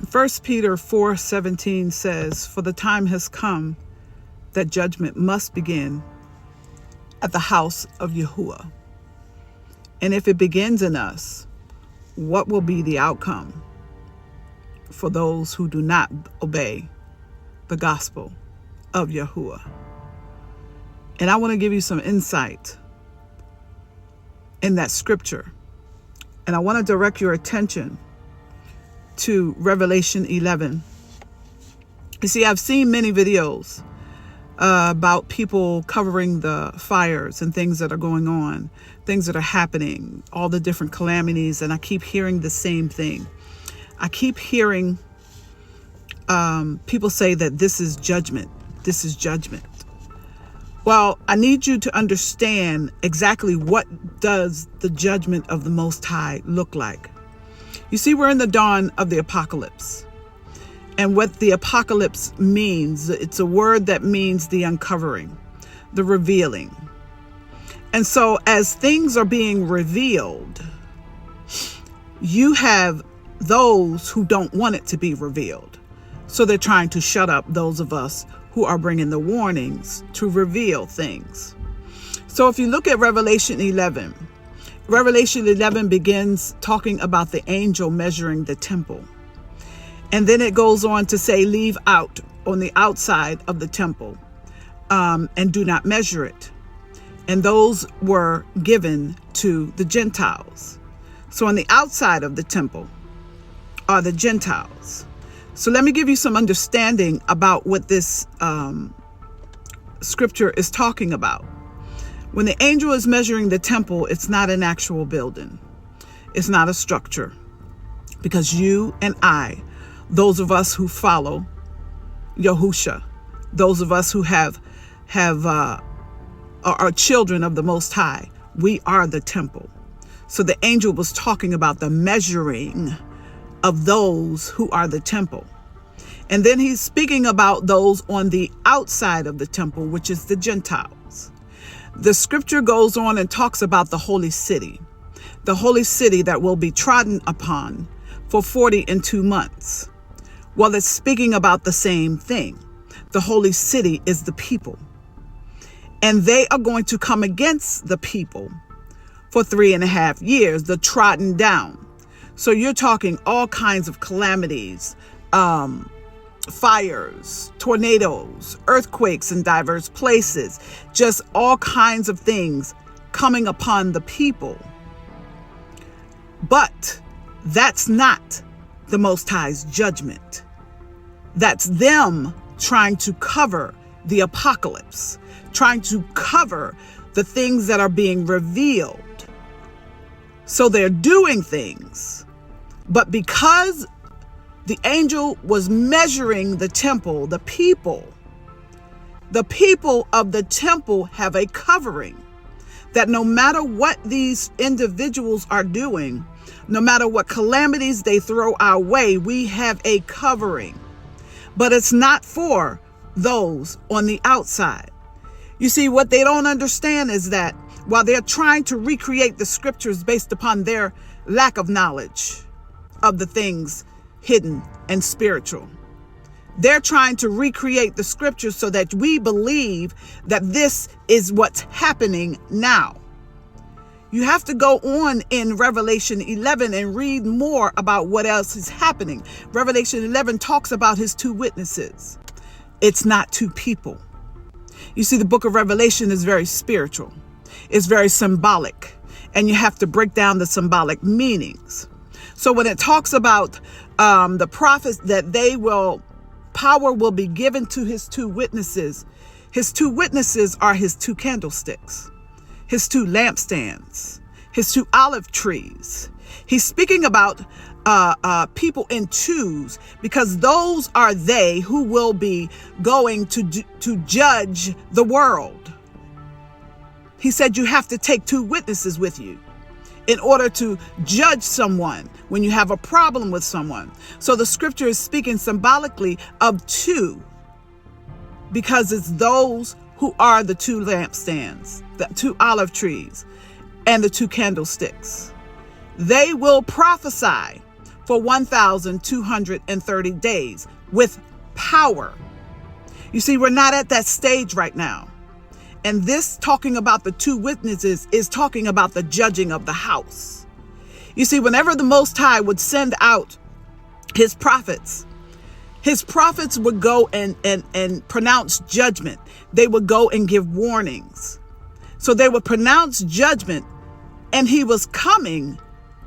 1 Peter 4:17 says, "For the time has come that judgment must begin at the house of Yahuwah. And if it begins in us, what will be the outcome for those who do not obey the gospel of Yahuwah?" And I want to give you some insight in that scripture. And I want to direct your attention to Revelation 11. You see, I've seen many videos about people covering the fires and things that are going on, things that are happening, all the different calamities. And I keep hearing the same thing. I keep hearing people say that this is judgment. This is judgment. Well, I need you to understand exactly what does the judgment of the Most High look like. You see, we're in the dawn of the apocalypse. And what the apocalypse means, it's a word that means the uncovering, the revealing. And so as things are being revealed, you have those who don't want it to be revealed. So they're trying to shut up those of us who are bringing the warnings to reveal things. So if you look at Revelation 11, Revelation 11 begins talking about the angel measuring the temple. And then it goes on to say, leave out on the outside of the temple and do not measure it. And those were given to the Gentiles. So on the outside of the temple are the Gentiles. So let me give you some understanding about what this scripture is talking about. When the angel is measuring the temple, it's not an actual building. It's not a structure. Because you and I, those of us who follow Yahusha, those of us who are children of the Most High, we are the temple. So the angel was talking about the measuring of those who are the temple. And then he's speaking about those on the outside of the temple, which is the Gentiles. The scripture goes on and talks about the holy city that will be trodden upon for 42 months. Well, it's speaking about the same thing. The holy city is the people. And they are going to come against the people for 3.5 years, the trodden down. So you're talking all kinds of calamities, fires, tornadoes, earthquakes in diverse places, just all kinds of things coming upon the people. But that's not the Most High's judgment. That's them trying to cover the apocalypse, trying to cover the things that are being revealed. So they're doing things. But because the angel was measuring the temple, the people of the temple have a covering that no matter what these individuals are doing, no matter what calamities they throw our way, we have a covering. But it's not for those on the outside. You see, what they don't understand is that while they're trying to recreate the scriptures based upon their lack of knowledge of the things hidden and spiritual, they're trying to recreate the scriptures so that we believe that this is what's happening now. You have to go on in Revelation 11 and read more about what else is happening. Revelation 11 talks about his two witnesses. It's not two people. You see, the book of Revelation is very spiritual. It's very symbolic, and you have to break down the symbolic meanings. So when it talks about the prophets that power will be given to his two witnesses are his two candlesticks, his two lampstands, his two olive trees. He's speaking about people in twos, because those are they who will be going to judge the world. He said you have to take two witnesses with you in order to judge someone when you have a problem with someone. So the scripture is speaking symbolically of two, because it's those who are the two lampstands, the two olive trees, and the two candlesticks. They will prophesy for 1,230 days with power. You see, we're not at that stage right now. And this talking about the two witnesses is talking about the judging of the house. You see, whenever the Most High would send out his prophets would go and pronounce judgment. They would go and give warnings. So they would pronounce judgment, and he was coming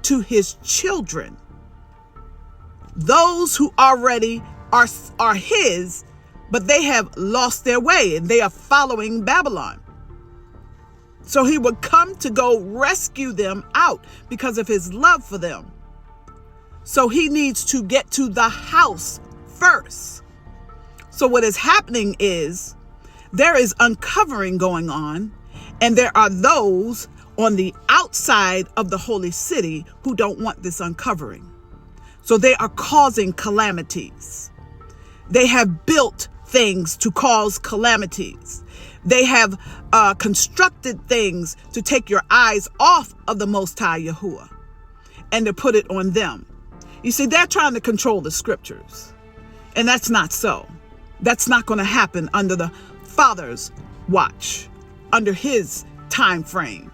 to his children. Those who already are his, but they have lost their way and they are following Babylon. So he would come to go rescue them out because of his love for them. So he needs to get to the house first. So what is happening is there is uncovering going on, and there are those on the outside of the holy city who don't want this uncovering. So they are causing calamities. They have built things to cause calamities. They have constructed things to take your eyes off of the Most High Yahuwah and to put it on them. You see, they're trying to control the scriptures, and that's not so. That's not going to happen under the Father's watch, under his time frame.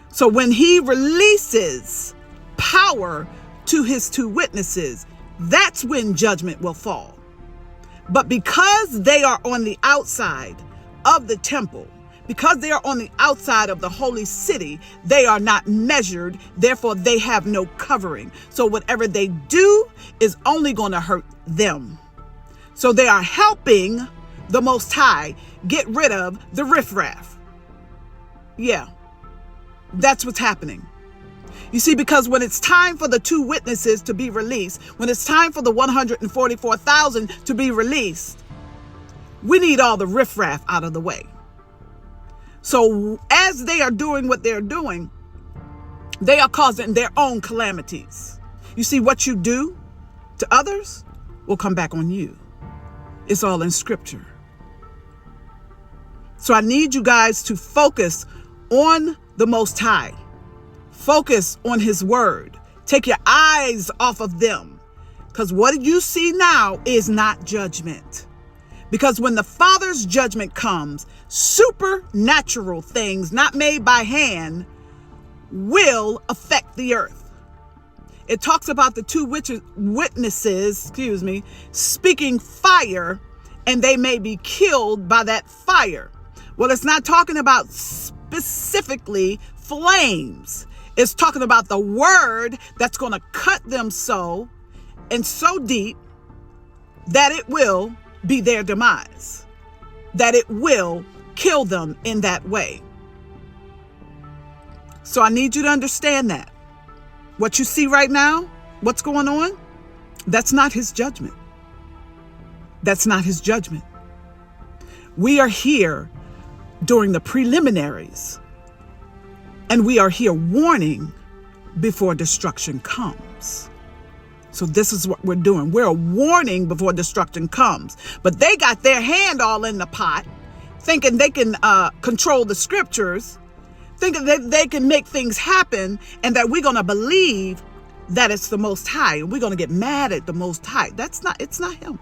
So when he releases power to his two witnesses, that's when judgment will fall. But because they are on the outside of the temple, because they are on the outside of the holy city, they are not measured. Therefore, they have no covering. So whatever they do is only going to hurt them. So they are helping the Most High get rid of the riffraff. Yeah, that's what's happening. You see, because when it's time for the two witnesses to be released, when it's time for the 144,000 to be released, we need all the riffraff out of the way. So as they are doing what they're doing, they are causing their own calamities. You see, what you do to others will come back on you. It's all in scripture. So I need you guys to focus on the Most High. Focus on his word. Take your eyes off of them, because what you see now is not judgment. Because when the Father's judgment comes, supernatural things not made by hand will affect the earth. It talks about the two witnesses, speaking fire, and they may be killed by that fire. Well, it's not talking about specifically flames. It's talking about the word that's going to cut them so and so deep that it will be their demise, that it will kill them in that way. So I need you to understand that. What you see right now, what's going on, that's not his judgment. That's not his judgment. We are here during the preliminaries, and we are here warning before destruction comes. So this is what we're doing. We're warning before destruction comes. But they got their hand all in the pot, thinking they can control the scriptures, thinking that they can make things happen, and that we're going to believe that it's the Most High, and we're going to get mad at the Most High. It's not him.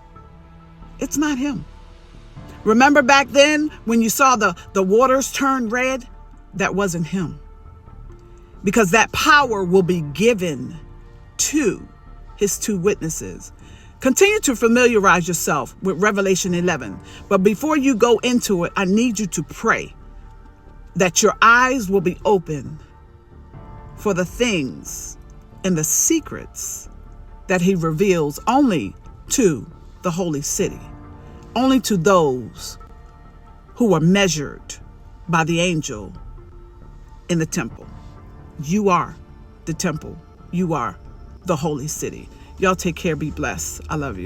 It's not him. Remember back then when you saw the waters turn red? That wasn't him. Because that power will be given to his two witnesses. Continue to familiarize yourself with Revelation 11. But before you go into it, I need you to pray that your eyes will be open for the things and the secrets that he reveals only to the holy city, only to those who are measured by the angel in the temple. You are the temple. You are the holy city. Y'all take care. Be blessed. I love you.